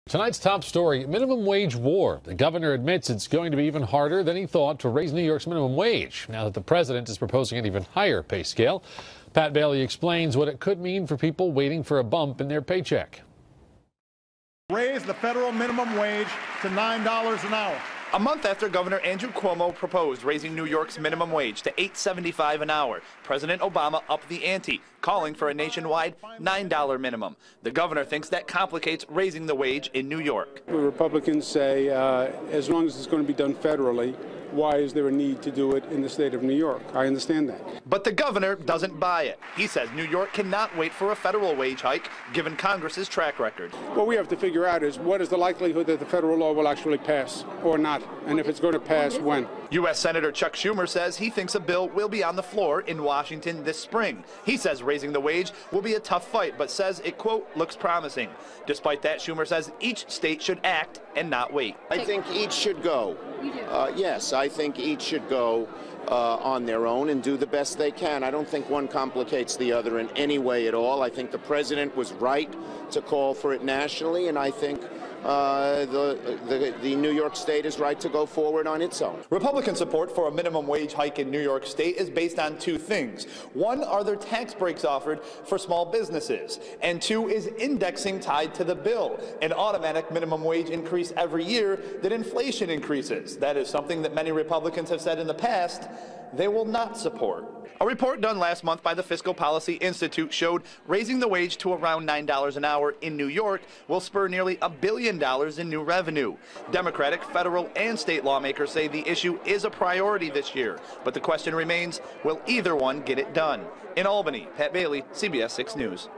Tonight's top story, minimum wage war. The governor admits it's going to be even harder than he thought to raise New York's minimum wage, now that the president is proposing an even higher pay scale. Pat Bailey explains what it could mean for people waiting for a bump in their paycheck. Raise the federal minimum wage to $9 an hour. A month after Governor Andrew Cuomo proposed raising New York's minimum wage to $8.75 an hour, President Obama upped the ante, calling for a nationwide $9 minimum. The governor thinks that complicates raising the wage in New York. The Republicans say as long as it's going to be done federally, why is there a need to do it in the state of New York? I understand that. But the governor doesn't buy it. He says New York cannot wait for a federal wage hike, given Congress's track record. What we have to figure out is what is the likelihood that the federal law will actually pass or not, and if it's going to pass, when. U.S. Senator Chuck Schumer says he thinks a bill will be on the floor in Washington this spring. He says raising the wage will be a tough fight, but says it, quote, looks promising. Despite that, Schumer says each state should act and not wait. I think each should go. Yes, I think each should go on their own and do the best they can. I don't think one complicates the other in any way at all. I think the president was right to call for it nationally, and I think the New York State is right to go forward on its own. Republican support for a minimum wage hike in New York State is based on two things. One, are there tax breaks offered for small businesses? And two, is indexing tied to the bill, an automatic minimum wage increase every year that inflation increases. That is something that many Republicans have said in the past they will not support. A report done last month by the Fiscal Policy Institute showed raising the wage to around $9 an hour in New York will spur nearly $1 billion in new revenue. Democratic, federal, and state lawmakers say the issue is a priority this year, but the question remains, will either one get it done? In Albany, Pat Bailey, CBS 6 News.